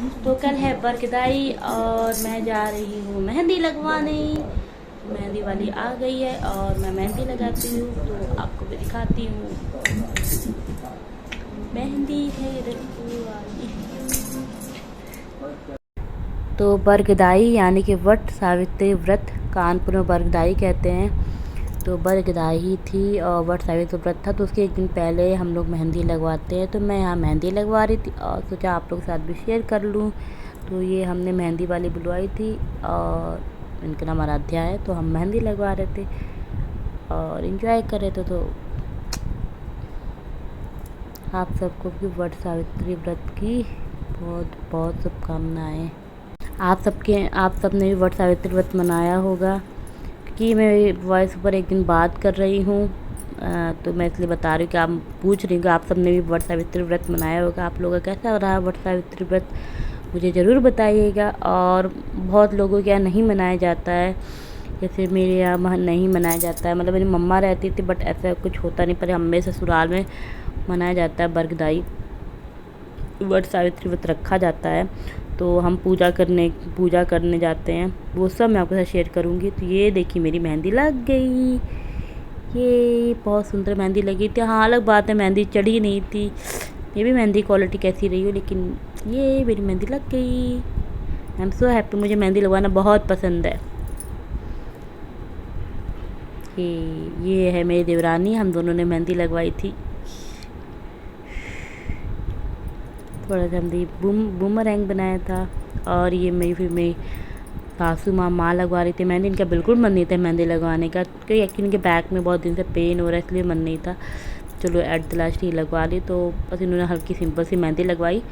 तो कल है बरगदाई और मैं जा रही हूँ मेहंदी लगवाने। मेहंदी वाली आ गई है और मैं मेहंदी लगाती हूँ, तो आपको भी दिखाती हूँ। मेहंदी है रखी वाली। तो बरगदाई यानी कि वट सावित्री व्रत, कानपुर में बरगदाई कहते हैं। तो बरगदाई थी और वट सावित्री व्रत था, तो उसके एक दिन पहले हम लोग मेहंदी लगवाते हैं। तो मैं यहाँ मेहंदी लगवा रही थी और सोचा आप लोग के साथ भी शेयर कर लूँ। तो ये हमने मेहंदी वाली बुलवाई थी और इनका नाम आराध्या है। तो हम मेहंदी लगवा रहे थे और एंजॉय कर रहे थे। तो आप सबको भी वट सावित्री व्रत की बहुत बहुत शुभकामनाएँ। आप सबने भी वट सावित्री व्रत मनाया होगा, क्योंकि मैं वॉइस पर एक दिन बात कर रही हूँ, तो मैं इसलिए बता रही हूँ कि आप पूछ रही हूँ कि आप सबने भी वट सावित्री व्रत मनाया होगा। आप लोगों का कैसा रहा वट सावित्री व्रत, मुझे ज़रूर बताइएगा। और बहुत लोगों के यहाँ नहीं मनाया जाता है, जैसे मेरे यहाँ नहीं मनाया जाता है। मतलब मेरी मम्मा रहती थी बट ऐसा कुछ होता नहीं, पर हमें ससुराल में मनाया जाता है। बरगदाई वट सावित्री व्रत रखा जाता है, तो हम पूजा करने जाते हैं। वो सब मैं आपके साथ शेयर करूँगी। तो ये देखिए मेरी मेहंदी लग गई, ये बहुत सुंदर मेहंदी लगी थी। हाँ, अलग बात है मेहंदी चढ़ी नहीं थी, ये भी मेहंदी क्वालिटी कैसी रही हो, लेकिन ये मेरी मेहंदी लग गई। आई एम सो हैप्पी, मुझे मेहंदी लगवाना बहुत पसंद है। ये है मेरी देवरानी, हम दोनों ने मेहंदी लगवाई थी। थोड़ा सा हमने बूमरैंग बनाया था। और ये मेरी सासू माँ लगवा रही थी मेहंदी। इनका बिल्कुल मन नहीं था मेहंदी लगवाने का, क्योंकि एक्चुअली इनके बैक में बहुत दिन से पेन हो रहा है, इसलिए मन नहीं था। चलो एट द लास्ट ही लगवा ली। तो बस इन्होंने हल्की सिंपल सी मेहंदी लगवाई।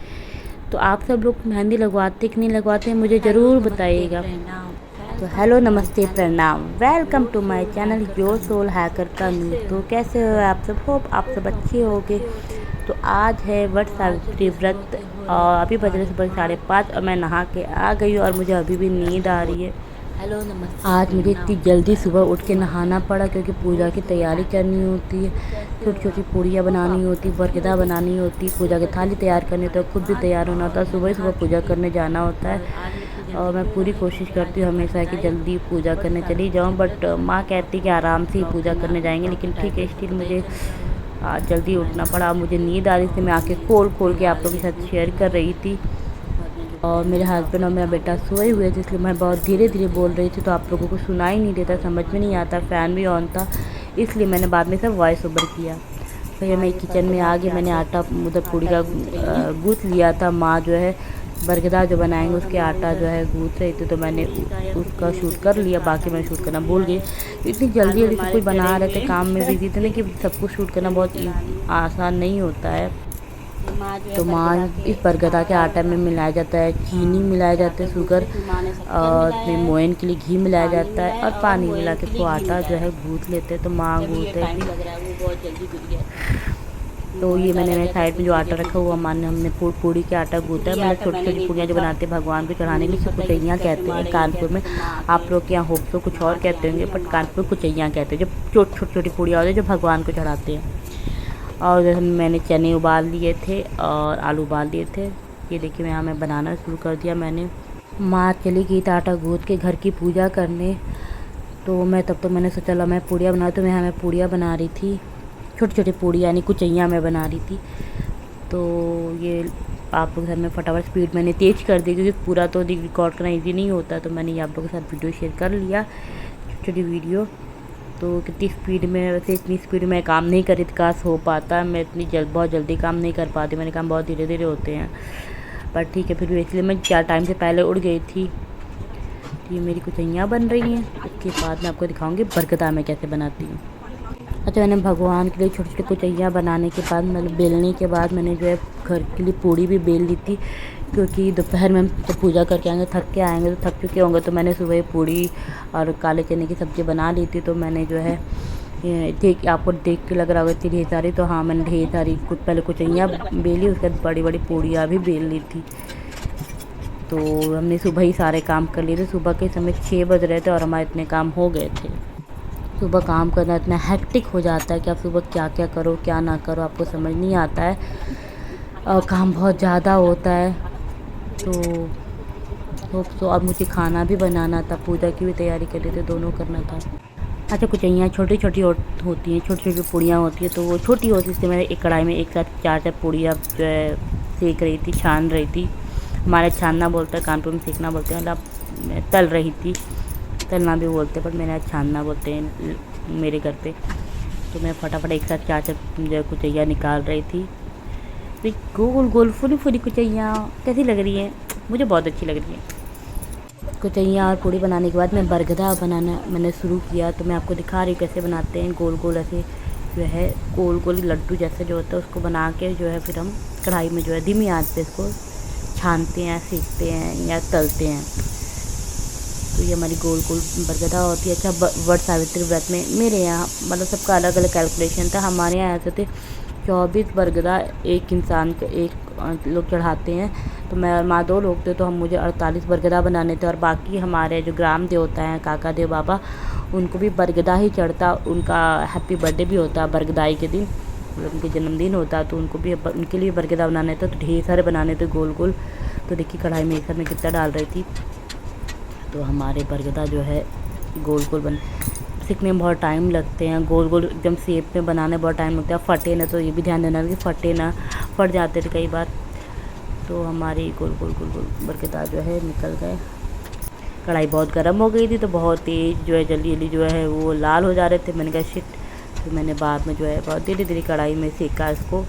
तो आप सब लोग मेहंदी लगवाते कि नहीं लगवाते हैं, मुझे ज़रूर बताइएगा। तो हेलो नमस्ते प्रणाम, welcome to my channel your soul hacker Tanu. तो कैसे हो आप सब, होप आप सब अच्छे होगे। तो आज है वट सावित्री व्रत और अभी बज रहे सुबह 5:30 और मैं नहा के आ गई हूँ और मुझे अभी भी नींद आ रही है। हेलो नमस्ते। आज मुझे इतनी जल्दी सुबह उठ के नहाना पड़ा, क्योंकि पूजा की तैयारी करनी होती है। छोटी छोटी पूड़ियाँ बनानी होती, बरगदा बनानी होती, पूजा की थाली तैयार करनी, तो खुद भी तैयार होना होता है। सुबह ही सुबह पूजा करने जाना होता है और मैं पूरी कोशिश करती हूँ हमेशा कि जल्दी पूजा करने चली जाऊँ, बट माँ कहती कि आराम से ही पूजा करने जाएंगे। लेकिन ठीक है, स्टिल मुझे आज जल्दी उठना पड़ा। मुझे नींद आ रही थी, मैं आके खोल के आप लोगों के साथ शेयर कर रही थी। और मेरे हस्बैंड और मेरा बेटा सोए हुए थे, इसलिए मैं बहुत धीरे धीरे बोल रही थी, तो आप लोगों को सुनाई नहीं देता, समझ में नहीं आता। फ़ैन भी ऑन था, इसलिए मैंने बाद में सब वॉइस ओवर किया। फिर मैं किचन में आ गई, मैंने आटा उधर पूड़ी का गूँथ लिया था। माँ जो है बरगदा जो बनाएंगे उसके आटा जो है गूँथ रही थी, तो मैंने उसका शूट कर लिया। बाकी मैं शूट करना भूल गई, इतनी जल्दी जल्दी सब कुछ बना रहे थे, काम में बिजी थे ना, कि सब कुछ शूट करना बहुत आसान नहीं होता है। तो माँ इस बरगदा के आटा में मिलाया जाता है चीनी, मिलाया जाता है शुगर, और इसमें मोयन के लिए घी मिलाया जाता है और पानी मिला के इसको आटा जो है गूँथ लेते हैं। तो माँ गूँथेगी। तो ये मैंने साइड में जो आटा रखा हुआ हमने पूड़ी के आटा गूँथा है। मतलब छोटी छोटी पूड़ियाँ जो बनाते हैं भगवान को चढ़ाने के लिए, उसको कुचैयाँ कहते हैं कानपुर में। आप लोग के यहाँ होप तो कुछ और कहते होंगे, बट कानपुर कुचैयाँ कहते हैं जो छोटी छोटी पूड़ियाँ होती है जो भगवान को चढ़ाते हैं। और जैसे मैंने चने उबाल लिए थे और आलू उबाल लिए थे। ये देखिए यहाँ मैं बनाना शुरू कर दिया मैंने। माँ चली गई थी आटा गूँथ के घर की पूजा करने, तो मैं तब तो मैंने सोचा चलो मैं पूड़ियाँ बना, तो मैं पूड़ियाँ बना रही थी, छोटी छोटी पूड़ियाँ यानी कुचैयाँ मैं बना रही थी। तो ये आप लोग के साथ में फटाफट स्पीड मैंने तेज़ कर दी, क्योंकि पूरा तो रिकॉर्ड करना ईजी नहीं होता। तो मैंने ये आप लोगों के साथ वीडियो शेयर कर लिया, छोटी छोटी वीडियो। तो कितनी स्पीड में, वैसे इतनी स्पीड में काम नहीं कर रही थी, काश हो पाता। मैं इतनी बहुत जल्दी काम नहीं कर पाती, मेरे काम बहुत धीरे धीरे होते हैं। पर ठीक है, फिर भी इसलिए मैं 4 टाइम से पहले उड़ गई थी। तो ये मेरी कुचैयाँ बन रही हैं। उसके बाद मैं आपको दिखाऊंगी बरगदा मैं कैसे बनाती हूँ। अच्छा, मैंने भगवान के लिए छोटी छोटी कुचैयाँ बनाने के बाद, मतलब बेलने के बाद, मैंने जो है घर के लिए पूड़ी भी बेल ली थी, क्योंकि दोपहर में तो पूजा करके आएंगे, थक के आएंगे, तो थक चुके होंगे। तो मैंने सुबह पूड़ी और काले चने की सब्ज़ी बना ली थी। तो मैंने जो है आपको देख के लग रहा होगा इतनी ढेर सारी, तो हाँ मैंने ढेर सारी पहले कुचैयाँ बेली, उसके बाद बड़ी बड़ी पूड़ियाँ भी बेल ली थी। तो हमने सुबह ही सारे काम कर लिए थे। सुबह के समय 6 बज रहे थे और हमारे इतने काम हो गए थे। सुबह काम करना इतना हेक्टिक हो जाता है कि आप सुबह क्या क्या करो क्या ना करो आपको समझ नहीं आता है, और काम बहुत ज़्यादा होता है। तो अब मुझे खाना भी बनाना था, पूजा की भी तैयारी कर रहे थे, दोनों करना था। अच्छा, कुचैयाँ छोटी छोटी होती हैं, छोटी छोटी पूड़ियाँ होती हैं, तो वो छोटी होती इसलिए मैं एक कढ़ाई में एक साथ 4 पूड़ियाँ जो है सेक रही थी, छान रही थी। हमारे छानना बोलते हैं, कानपुर में सेकना बोलते हैं, मतलब मैं तल रही थी, तलना भी बोलते हैं, पर मेरे यहाँ छानना बोलते हैं मेरे घर पे। तो मैं फटाफट एक साथ 4 जो है कुचैया निकाल रही थी। तो गोल गोल फुली फुली कुचैया कैसी लग रही है? मुझे बहुत अच्छी लग रही है। कुचैया और पूड़ी बनाने के बाद मैं बरगदा बनाना मैंने शुरू किया। तो मैं आपको दिखा रही हूँ कैसे बनाते हैं। गोल गोल ऐसे जो है गोल गोल लड्डू जैसे जो होता है उसको बना के जो है फिर हम कढ़ाई में जो है धीमी आंच पे इसको छानते हैं, सेकते हैं या तलते हैं। तो ये हमारी गोल गोल बरगदा होती है। अच्छा, वट सावित्री व्रत में मेरे यहाँ मतलब सबका अलग अलग कैलकुलेशन था। हमारे यहाँ ऐसे थे 24 बरगदा एक इंसान के एक लोग चढ़ाते हैं। तो मैं और माँ 2 लोग थे, तो मुझे 48 बरगदा बनाने थे। और बाकी हमारे जो ग्राम देवता हैं काका देव बाबा, उनको भी बरगदा ही चढ़ता। उनका हैप्पी बर्थडे भी होता बरगदाई के दिन, मतलब उनके जन्मदिन होता, तो उनको भी उनके लिए बरगदा बनाने थे। तो ढेर सारे बनाने थे गोल गोल। तो देखिए कढ़ाई में एक साथ में कितना डाल रही थी। तो हमारे बरगदा जो है गोल गोल सीखने में बहुत टाइम लगते हैं। गोल गोल एकदम शेप में बनाने बहुत टाइम लगता है। फटे ना, तो ये भी ध्यान देना कि फटे ना, फट जाते थे कई बार। तो हमारी गोल गोल गोल गोल बरगदा जो है निकल गए। कढ़ाई बहुत गर्म हो गई थी, तो बहुत तेज़ जो है जल्दी जल्दी जो है वो लाल हो जा रहे थे। मैंने कहा शिट। तो मैंने बाद में जो है बहुत धीरे धीरे कढ़ाई में सेका इसको।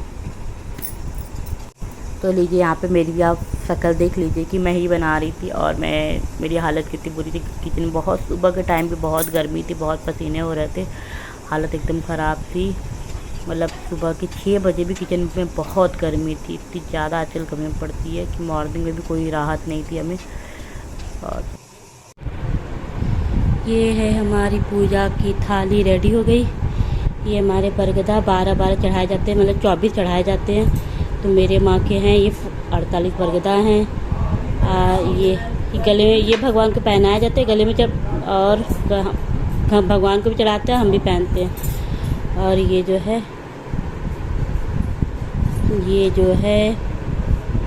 तो लीजिए यहाँ पे मेरी भी आप शक्ल देख लीजिए कि मैं ही बना रही थी और मेरी हालत कितनी बुरी थी। किचन में बहुत सुबह के टाइम पे बहुत गर्मी थी, बहुत पसीने हो रहे थे, हालत एकदम ख़राब थी। मतलब सुबह के 6 बजे भी किचन में बहुत गर्मी थी। इतनी ज़्यादा आजकल गर्मी पड़ती है कि मॉर्निंग में भी कोई राहत नहीं थी हमें। और ये है हमारी पूजा की थाली रेडी हो गई। ये हमारे बरगदा 12 चढ़ाए जाते हैं, मतलब 24 चढ़ाए जाते हैं। तो मेरे माँ के हैं ये 48 बरगदा हैं। ये गले में ये भगवान को पहनाया जाता है गले में, जब और भगवान को भी चढ़ाते हैं, हम भी पहनते हैं। और ये जो है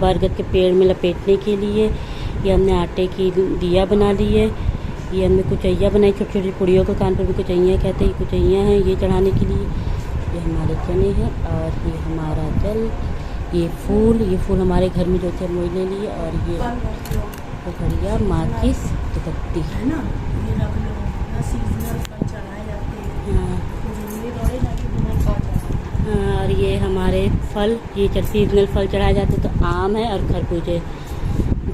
बरगद के पेड़ में लपेटने के लिए ये हमने आटे की दिया बना ली है। ये हमने कुचैया बनाई, छोटी छोटी पुड़ियों को कानपुर में कुचैया कहते हैं। ये कुचैया हैं ये चढ़ाने के लिए। ये हमारे चने हैं और ये हमारा जल, ये फूल हमारे घर में जो थे मोई ले लिए। और ये घड़िया माचिस बत्ती है ना, हाँ। और ये हमारे फल, ये सीजनल फल चढ़ाए जाते तो आम है और खरबूजे,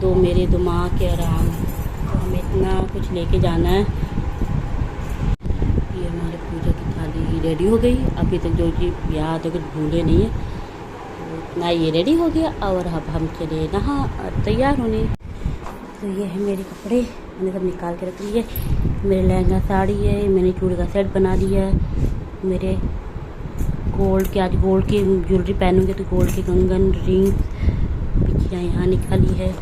2 मेरे 2 माँ के और आम। तो हमें इतना कुछ लेके जाना है। ये हमारे पूजा की थाली रेडी हो गई। अभी तक जो चीज़ याद है कुछ भूले नहीं है। ना ये रेडी हो गया और अब हम चले नहा और तैयार होने। तो ये है मेरे कपड़े, मैंने सब निकाल के रख लिए। मेरे लहंगा साड़ी है, मैंने चूड़ी का सेट बना लिया है। मेरे आज गोल्ड की ज्वेलरी पहनूंगी तो गोल्ड के कंगन, रिंग, बिछियाँ यहाँ निकाली है।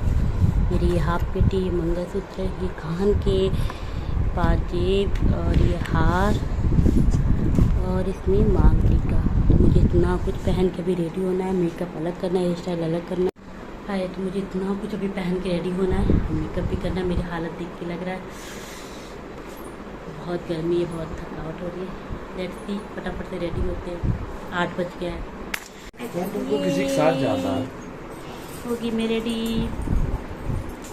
मेरी ये हाफ पेटी, ये मंगलसूत्र, ये कान के पाजेब और ये हार और इसमें मांग टीका। तो मुझे इतना कुछ पहन के भी रेडी होना है, मेकअप अलग करना है, हेयर स्टाइल अलग करना है। तो मुझे इतना कुछ अभी पहन के रेडी होना है, मेकअप भी करना है। मेरी हालत देख के लग रहा है बहुत गर्मी है, बहुत थकावट हो रही है। लेट्स सी, फटाफट से रेडी होते हैं। 8 बज गया है। तो किसी के साथ जाता है होगी मैं रेडी।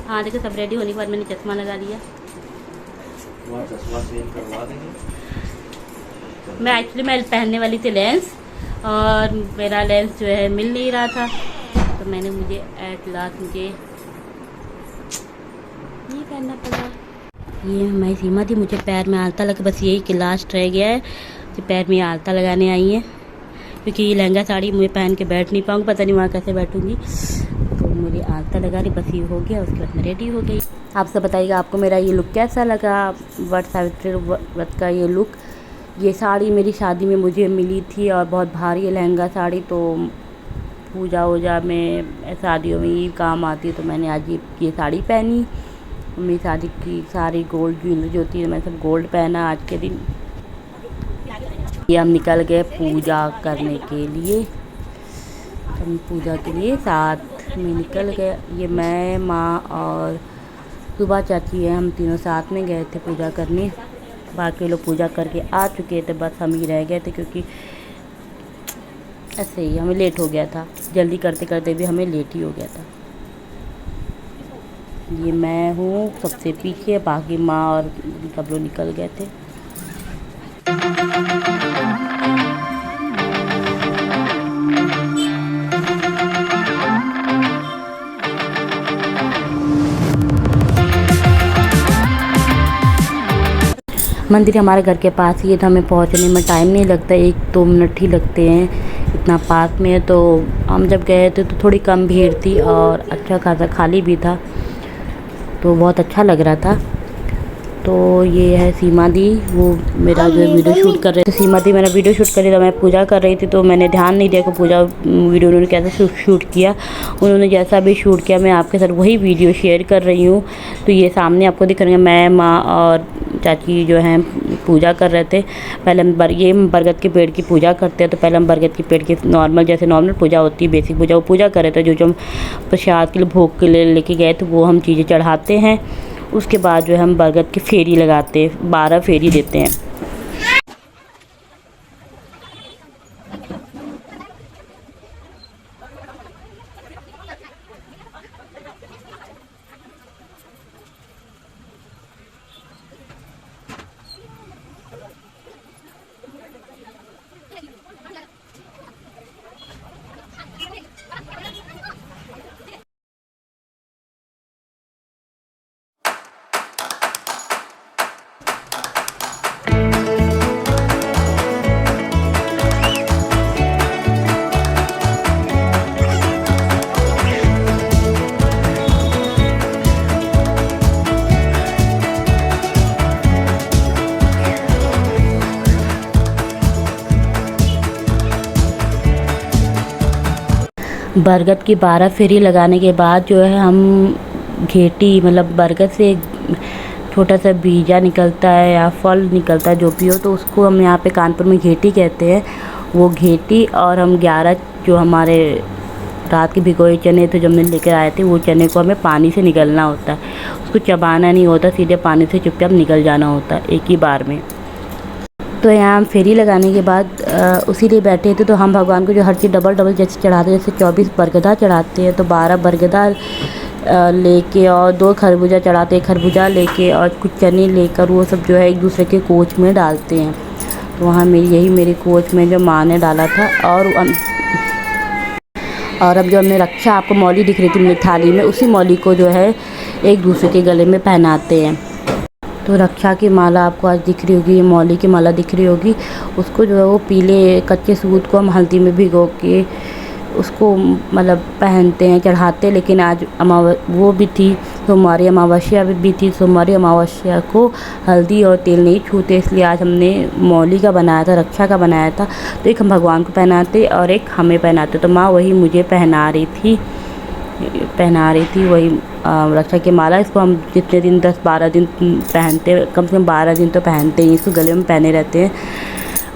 हाँ देखो, सब रेडी होने के बाद मैंने चश्मा लगा लिया। चश्मा चेंज करवा देंगे। मैं पहनने वाली थी लेंस, और मेरा लेंस जो है मिल नहीं रहा था। तो मुझे एट लास्ट ये करना पड़ा। ये हमारी सीमा थी, मुझे पैर में आलता लगा, बस यही कि लास्ट रह गया है कि पैर में आलता लगाने आई है। क्योंकि ये लहंगा साड़ी मुझे पहन के बैठ नहीं पाऊँगी, पता नहीं वहाँ कैसे बैठूँगी। तो मुझे आलता लगा रही, बस ये हो गया। उसके बाद मैं रेडी हो गई। आप सब बताइएगा आपको मेरा ये लुक कैसा लगा, वट सावित्री व्रत का ये लुक। ये साड़ी मेरी शादी में मुझे मिली थी और बहुत भारी है लहंगा साड़ी, तो पूजा वूजा में शादियों में ही काम आती है। तो मैंने आज ये साड़ी पहनी। मेरी शादी की सारी गोल्ड ज्वेलरी जो होती है मैं सब गोल्ड पहना आज के दिन। ये हम निकल गए पूजा करने के लिए। हम पूजा के लिए 7 मैं निकल गए। ये मैं, माँ और सुबह चाची है, हम तीनों साथ में गए थे पूजा करने। बाकी लोग पूजा करके आ चुके थे, बस हम ही रह गए थे क्योंकि ऐसे ही हमें लेट हो गया था। जल्दी करते करते भी हमें लेट ही हो गया था। ये मैं हूँ सबसे पीछे, बाकी माँ और सब लोग निकल गए थे। मंदिर हमारे घर के पास ही है, तो हमें पहुंचने में टाइम नहीं लगता, 1-2 मिनट ही लगते हैं, इतना पास में है। तो हम जब गए थे तो थोड़ी कम भीड़ थी और अच्छा खासा खाली भी था, तो बहुत अच्छा लग रहा था। तो ये है सीमा दी, वो मेरा जो वीडियो शूट कर रहे थे। सीमा दी मेरा वीडियो शूट कर रही थी, मैं पूजा कर रही थी, तो मैंने ध्यान नहीं दिया कि पूजा वीडियो उन्होंने कैसे शूट किया। उन्होंने जैसा भी शूट किया मैं आपके साथ वही वीडियो शेयर कर रही हूँ। तो ये सामने आपको दिख रहे हैं, मैं, माँ और चाची जो हैं पूजा कर रहे थे। पहले हम ये बरगद के पेड़ की पूजा करते हैं, तो पहले हम बरगद के पेड़ की नॉर्मल, जैसे नॉर्मल पूजा होती है, बेसिक पूजा, वो पूजा कर रहे थे। जो हम प्रसाद के लिए भोग के लिए लेके गए थे, वो हम चीज़ें चढ़ाते हैं। उसके बाद जो है हम बरगद की फेरी लगाते हैं, 12 फेरी देते हैं। बरगद की 12 फेरी लगाने के बाद जो है हम घेटी, मतलब बरगद से छोटा सा बीजा निकलता है या फल निकलता है, जो भी हो, तो उसको हम यहाँ पे कानपुर में घेटी कहते हैं। वो घेटी और हम 11 जो हमारे रात के भिगोए चने थे जो हमने लेकर आए थे, वो चने को हमें पानी से निकलना होता है। उसको चबाना नहीं होता, सीधे पानी से चुपचाप निकल जाना होता है एक ही बार में। तो यहाँ हम फेरी लगाने के बाद उसी लिए बैठे थे। तो हम भगवान को जो हर चीज़ डबल डबल जैसे चढ़ाते हैं, जैसे 24 बरगदा चढ़ाते हैं, तो 12 बरगदा लेके और 2 खरबूजा चढ़ाते हैं, खरबूजा लेके और कुछ चने लेकर वो सब जो है एक दूसरे के कोच में डालते हैं। तो वहाँ मेरी कोच में जो माँ ने डाला था। और अब जो हमने रक्षा, आपको मौली दिख रही थी मेरी थाली में, उसी मौली को जो है एक दूसरे के गले में पहनाते हैं। तो रक्षा की माला आपको आज दिख रही होगी, ये मौली की माला दिख रही होगी। उसको जो है वो पीले कच्चे सूत को हम हल्दी में भिगो के उसको मतलब पहनते हैं, चढ़ाते हैं। लेकिन आज वो भी थी सोमवारी अमावस्या भी थी। सोमवारी अमावस्या को हल्दी और तेल नहीं छूते, इसलिए आज हमने मौली का बनाया था, रक्षा का बनाया था। तो एक हम भगवान को पहनाते और एक हमें पहनाते। तो माँ वही मुझे पहना रही थी वही रक्षा की माला। इसको हम जितने दिन 10-12 दिन पहनते, कम से कम 12 दिन तो पहनते ही, इसको गले में पहने रहते हैं।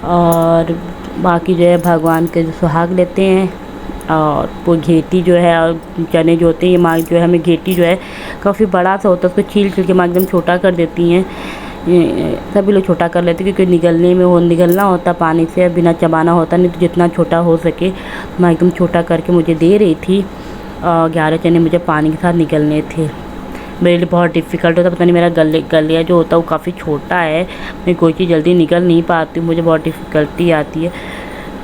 और बाकी जो है भगवान के सुहाग लेते हैं। और वो घेटी जो है और चने जो होते हैं, ये माँ जो है हमें घेटी जो है काफ़ी बड़ा सा होता है, उसको छील के माँ एकदम छोटा कर देती हैं। सभी लोग छोटा कर लेते हैं क्योंकि निगलना होता पानी से, बिना चबाना होता, नहीं तो जितना छोटा हो सके माँ एकदम छोटा करके मुझे दे रही थी। 11 चने मुझे पानी के साथ निकलने थे। मेरे लिए बहुत डिफ़िकल्ट होता, पता नहीं मेरा गलिया जो होता है वो काफ़ी छोटा है, मैं कोई चीज़ जल्दी निकल नहीं पाती हूँ, मुझे बहुत डिफ़िकल्टी आती है।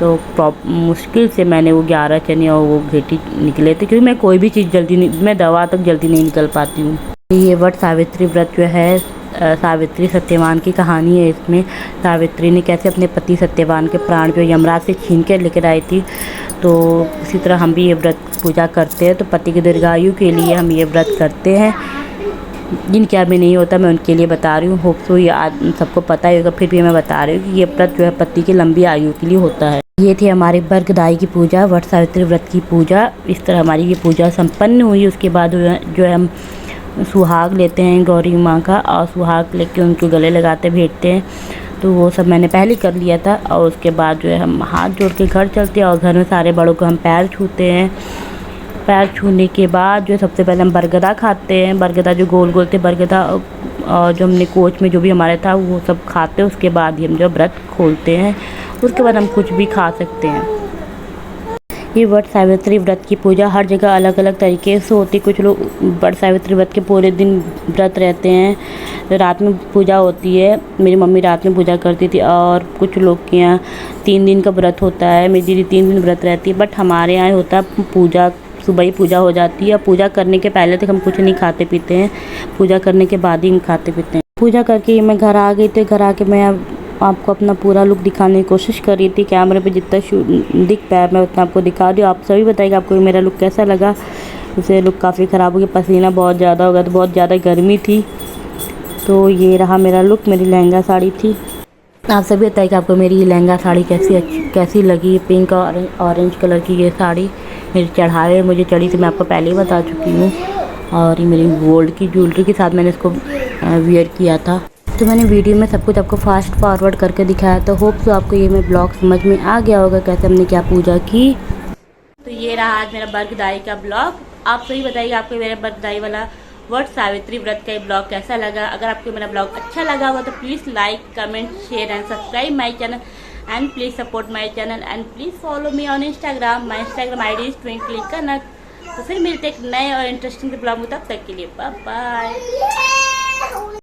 तो मुश्किल से मैंने वो 11 चने और वो घेटी निकले थे, क्योंकि मैं कोई भी चीज़ जल्दी नहीं, मैं दवा तक जल्दी नहीं निकल पाती हूँ। ये वट सावित्री व्रत जो है सावित्री सत्यवान की कहानी है। इसमें सावित्री ने कैसे अपने पति सत्यवान के प्राण जो यमराज से छीन कर लेकर आई थी, तो इसी तरह हम भी ये व्रत पूजा करते हैं। तो पति की दीर्घायु के लिए हम ये व्रत करते हैं। जिनके अभी नहीं होता मैं उनके लिए बता रही हूँ, होप सो ये सबको पता ही होगा, फिर भी मैं बता रही हूँ कि ये व्रत जो है पति की लंबी आयु के लिए होता है। ये थी हमारी बरगदाई की पूजा, वट सावित्री व्रत की पूजा। इस तरह हमारी ये पूजा संपन्न हुई। उसके बाद जो है हम सुहाग लेते हैं गौरी माँ का, और सुहाग लेके उनके गले लगाते भेजते हैं। तो वो सब मैंने पहले कर लिया था। और उसके बाद जो है हम हाथ जोड़ के घर चलते हैं और घर में सारे बड़ों को हम पैर छूते हैं। पैर छूने के बाद जो सबसे पहले हम बरगदा खाते हैं। बरगदा जो गोल गोल थे बरगदा, और जो हमने कोच में जो भी हमारे था वो सब खाते हैं। उसके बाद ही हम जो व्रत खोलते हैं, उसके बाद हम कुछ भी खा सकते हैं। ये वट सावित्री व्रत की पूजा हर जगह अलग अलग तरीके से होती है। कुछ लोग वट सावित्री व्रत के पूरे दिन व्रत रहते हैं, रात में पूजा होती है। मेरी मम्मी रात में पूजा करती थी। और कुछ लोग के यहाँ 3 दिन का व्रत होता है। मेरी दीदी 3 दिन व्रत रहती है। बट हमारे यहाँ होता है पूजा, सुबह ही पूजा हो जाती है। पूजा करने के पहले तक हम कुछ नहीं खाते पीते हैं, पूजा करने के बाद ही हम खाते पीते हैं। पूजा करके मैं घर आ गई थी। घर आके मैं आपको अपना पूरा लुक दिखाने की कोशिश कर रही थी। कैमरे पे जितना दिख पाया मैं उतना आपको दिखा रही हूँ। आप सभी बताइएगा आपको मेरा लुक कैसा लगा। उसे लुक काफ़ी ख़राब हो गया, पसीना बहुत ज़्यादा हो गया, तो बहुत ज़्यादा गर्मी थी। तो ये रहा मेरा लुक, मेरी लहंगा साड़ी थी। आप सभी बताइएगा आपको मेरी लहंगा साड़ी कैसी लगी। पिंक और ऑरेंज कलर की ये साड़ी मेरी चढ़ावे मुझे चढ़ी थी, मैं आपको पहले ही बता चुकी हूँ। और ये मेरी गोल्ड की ज्वेलरी के साथ मैंने इसको वियर किया था। तो मैंने वीडियो में सब कुछ आपको फास्ट फॉरवर्ड करके दिखाया। तो होप तो आपको ये मैं ब्लॉग समझ में आ गया होगा कैसे हमने क्या पूजा की। तो ये रहा आज मेरा बर्गदाई का ब्लॉग। आप सही बताइए आपको मेरा बर्गदाई वाला वट सावित्री व्रत का ब्लॉग कैसा लगा। अगर आपको मेरा ब्लॉग अच्छा लगा हो तो please like, comment, share and subscribe my channel and please support my channel and please follow me on Instagram. My Instagram ID is Twinkle Kanak. तो फिर मिलते एक नए और इंटरेस्टिंग ब्लॉग में, तब तक के लिए बाय बाय।